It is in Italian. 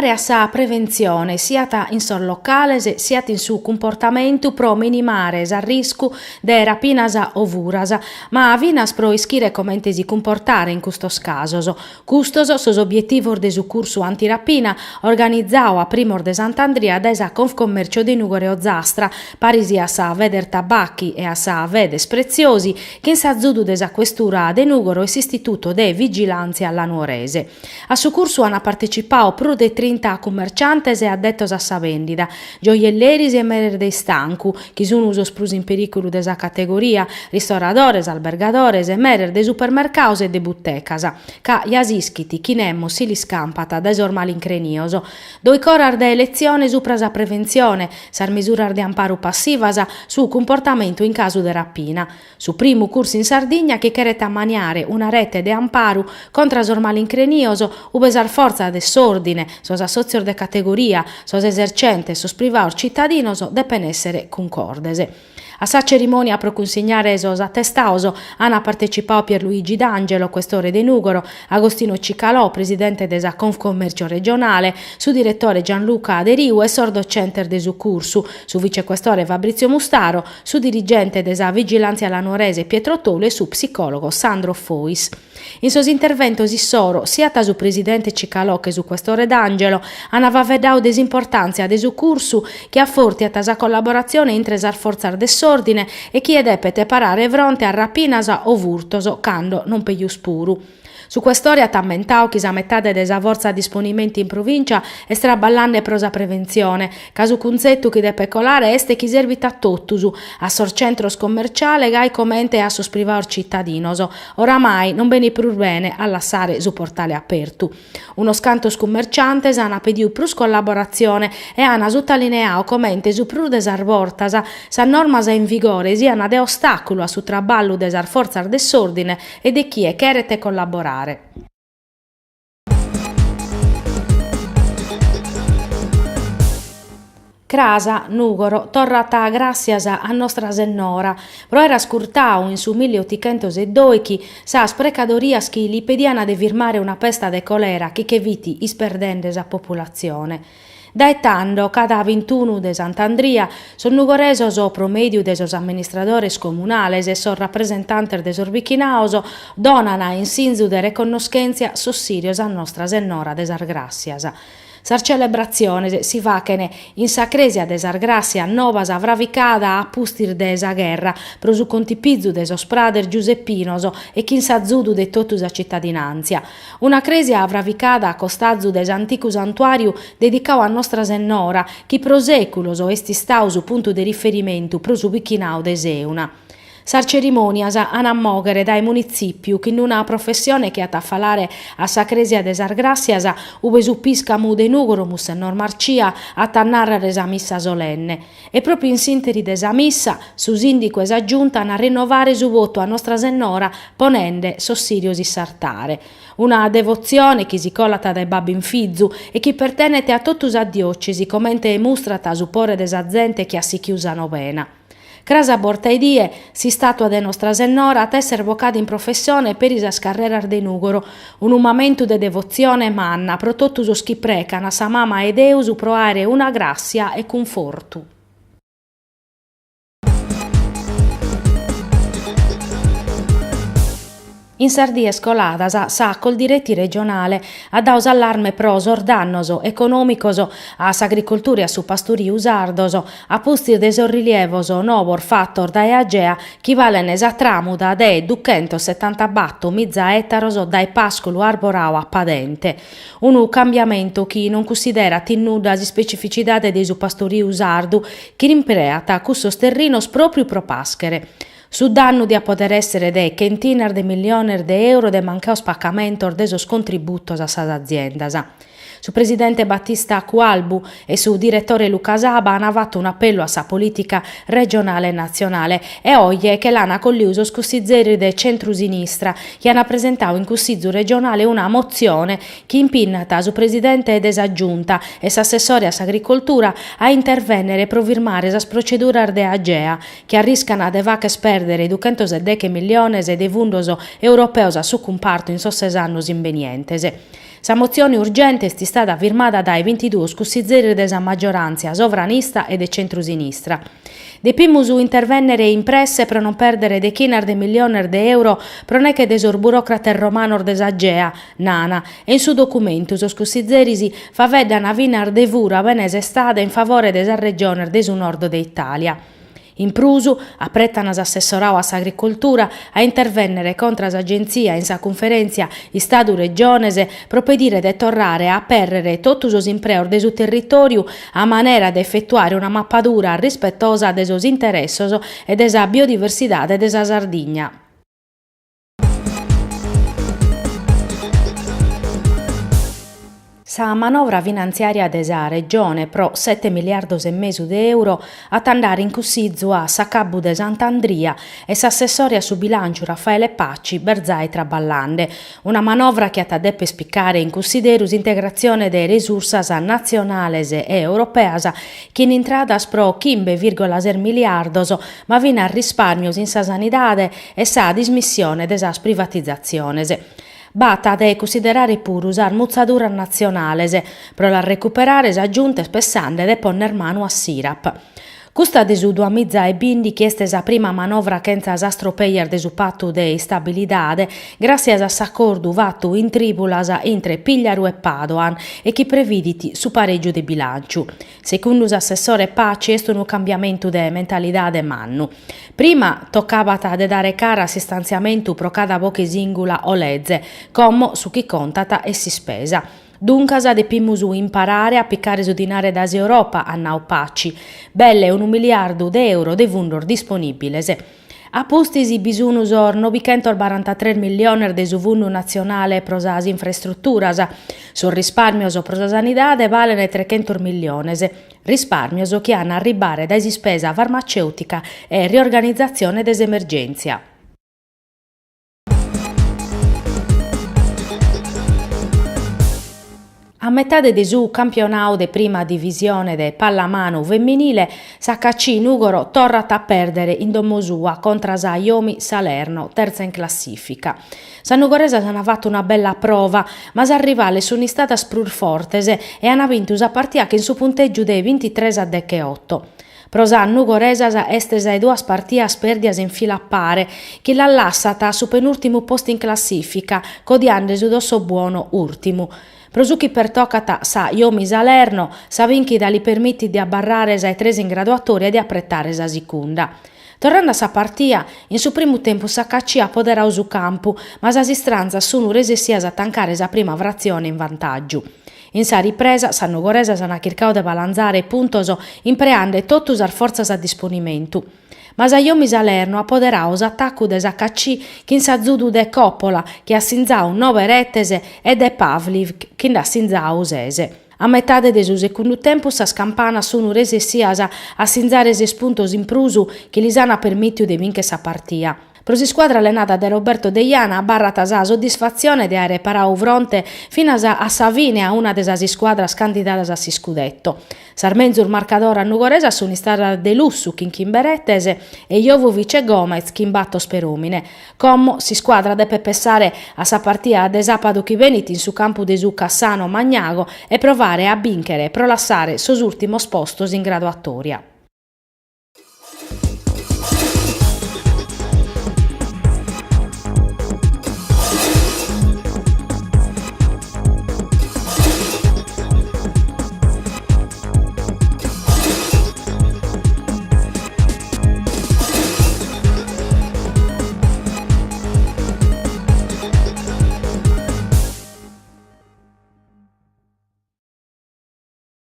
lavorare a sa prevenzione sia in suo locale sia in suo comportamento pro minimare il rischio de rapinasa ovurasa, ma vinas pro ischire come si comportare in questos casos. Custos sos obiettivos de su curso antirapina organizzao a Primor de Sant'Andria da esa Confcommercio di Nugore o Zastra, parisi a sa veder tabacchi e a sa vedes preziosi, che in sa zudu desa questura de Nugoro e istituto de vigilanza alla Nuorese. A su curso hanno partecipato più di 30 commerciantes e addettos a sa vendita, gioielleri e merer dei stancu, che sono usos plus in pericolo desa categoria, ristoradores, albergadores e merer de supermercados e de buttecasa, ca iasischiti, chinemo, si li scampata, desormal increnioso, doi corar de elezione su prasa prevenzione, sar misurar de amparo passivasa su comportamento in caso de rapina. Su primo corso in Sardegna che chereta maniare una rete de amparo contra sormal increnioso, ubesar forza de sordine, sos assozior de categoria, sos esercente, sos privaur cittadinos depen essere concordese. A sa cerimonia pro consegnare sos attestaos hanno partecipato Pierluigi D'Angelo, questore de Nugoro, Agostino Cicalò, presidente desa Confcommercio regionale, su direttore Gianluca Aderiu e sordocenter de su cursu, su vicequestore Fabrizio Mustaro, su dirigente desa Vigilanza alla Nuorese Pietro Tolo e su psicologo Sandro Fois. In sos interventos issoro, sia ta su presidente Cicalò che su questore D'Angelo, hanno vedau desimportanza de su cursu che afforti a tasa collaborazione intresar forzar de ordine e chi depete parare fronte a rapinasa o vurtoso cando non peius puru. Su quest'oria tammentao chi sa metà desa forza a disponimenti in provincia e straballande prosa prevenzione, casu cunzettu chi de pecolare este chi servita tottusu, a sorcentros commerciale gai comente a sos privaor cittadinoso, oramai non beni pur bene a lasciare su portale apertu. Uno scantos commerciantes ana pediu prus collaborazione e ana sottolineao comente su prus desar vortasa, sa normas in vigore siano de ostacolo a su traballu desar forzar desordine e de chi è cherete collaborare. Crasa, Nugoro, torrata gracias a nostra Sennora, pro era scurtau in su 1802 sa sprecadorias chi li pediana de firmare una pesta de colera che viti isperdende a popolazione. Daetando cada 21 de Sant'Andria son nugoresos o promedio de sos amministradores comunales e sos rappresentantes de sos vicinaos donana in sinzu de reconnoscenza sossirios a nostra Sennora de Sargrassias. Sar celebrazione si facene in sacresia de Sargrassia novas avravicada a pustir de esa guerra pro su contipizzu de sos prader giuseppinos e chin s'azzudu de totus a cittadinanzia. Una cresia avravicada a costazzu de anticu santuariu dedicau a nostra Sennora, chi pro seculos esti stau su punto de riferimento pro su vichinau de Seuna. Sar cerimonias an ammoghere dai municipiu che in una professione che attafalare a sacresia de Sargrassias uve suppiscamu de Nugoro Mussennor Marcia a tannarre esa missa solenne e proprio in sinteri desa missa su sindico esa giunta a rinnovare su voto a nostra Sennora ponende sossirios sartare. Una devozione che si collata dai babbi in fizzu e che pertenete a totus a diocesi commente mustrata su pore desa gente che a si chiusa novena. Crasa bortaidie si statua de nostra Sennora a esser vocada in professione per isa scarrerar de Nugoro, un umamentu de devozione manna pro totus os chi precana sa mama e Deus proare una grazia e confortu. In Sardia scoladas sa col diretti regionale a daus allarme pros ordannoso economicoso a s'agricoltura e a su pasturiu sardoso a pustir de sorrilievoso novor fattor da Agea chi valen esa tramuda de 270 batto mizza ettaroso dai pascolo arborao a padente. Un cambiamento chi non considera tinnuda di specificità de su pasturiu sardu chi rimpreata cussos terrinos proprio pro paschere. Su danno di a poter essere de centinaia de milioner de euro de mancao spaccamento de sos contributos a sas aziendas. Su presidente Battista Cualbu e su direttore Luca Saba hanno fatto un appello a sa politica regionale e nazionale e oggi che l'hanno colliuso scussizzeri de centro-sinistra che hanno presentato in Consiglio regionale una mozione che impinnata su presidente desa giunta e s'assessore a s'agricoltura a intervenire pro firmare sas proceduras de Agea che arriscano de vaches perdere 210 miliones de fundos europeos a su comparto in sos 6 annos invenientes. Sa mozione urgente è stata firmata dai 22 scussizzeri della maggioranza sovranista e de centrosinistra. Depimus intervennere in presse per non perdere decine di milioni di euro proneche desor burocrate romano desagea, nana, e in su documento so scussizzerisi faveddana vinar de vura venese stata in favore desa regione desu nord de Italia. In prusu, apprettano assessorau a s'agricoltura a intervennere contro l'agenzia in sa conferenza Istadu Regionese propedire de torrare a perrere totus os impreor de su territoriu a manera de effettuare una mappadura rispettosa de sos interessos e de sa biodiversità de sa Sardigna. Sa manovra finanziaria desa regione pro 7 miliardi e mezzo di euro a andare in cussizzo a Sacabbu de Sant'Andria e s'assessoria su bilancio Raffaele Pacci Berzai Traballande, una manovra che ha deppe spiccare in considerus integrazione de risorsa nazionales e europeas che in entradas pro 15,6 miliardos ma vino a risparmios in sa sanidade e sa dismissione de sas privatizaziones. Bata de considerare pure usare muzzatura nazionale per la recuperare aggiunte spessande de ponner mano a SIRAP. Custa de su duamizza e bindi chieste sa prima manovra senza sastropeier de su pattu de istabilidade, grazie a s'accordu vattu in tribulas intre Pigliaru e Padoan e chi previditi su pareggio de bilanciu. Secondo l'assessore Paci est un cambiamento de mentalitade mannu. Prima toccava de dare cara a stanziamento pro cada boche singula o lezze, come su chi contata e si spesa. Duncasa depimus imparare a piccare su dinare das Europa, annau Pacci, belle 1 miliardo di euro de vundor disponibiles. A postisi bisunus or 943 milioni de su fundu nazionale pro sas infrastrutturas, sul risparmios pro sa sanidade valene 300 miliones, risparmios che hanno arribare da spesa farmaceutica e riorganizzazione des emergenzia. A metà de su campionato de prima divisione de pallamano femminile, s'HC Nugoro torna a perdere in domosua contro sa Iomi Salerno, terza in classifica. Sa Nugoresa s'hanno fatto una bella prova, ma sa rivale sono stata sprurfortese e hanno vinto sa partita che in su punteggio de 23-8. Pro sa Nugoresas estes ai duas partidas perdias in fila a pare, che l'ha lassata su penultimo posto in classifica, codiande su dosso buono ultimo. Prosuchi per toccata sa Iomi Salerno, sa vinchida li permetti di abbarrare ai 3 in graduatoria e di apprettare sa seconda. Tornando a sa partia, in su primo tempo s'HC apoderau su campo, ma sa sistranza sono rese sia a tancare sa prima frazione in vantaggio. In sa ripresa, sa Nugoresa s'hanno cercato di balanzare puntos impreando totus ar forzas a disponimento. Ma sa Iomi Salerno apoderau s'attacco des HC che in sa zudu de Coppola, che ha sinzau 9 rettese, e de Pavliv, che ha sinzau 6. A metà de su secondo tempo sa scampana sono rese sia a sinzare se spuntos in prusu che li s'hanno permittiu de vincere sa partia. Pro si squadra allenata da Roberto Deiana barrata sa soddisfazione di aver parau fronte fino a sa fine a una de sas squadras candidatas a si scudetto. Sarmenzur marcador a Nugoresa sono stata de Lussu Kimberettese e Jovovic e Gomez Kimbatto Sperumine. Como si squadra deve pensare a sa partita de sapado chi veniti in su campo de su Cassano Magnago e provare a vincere e prolassare sos ultimos postos in graduatoria.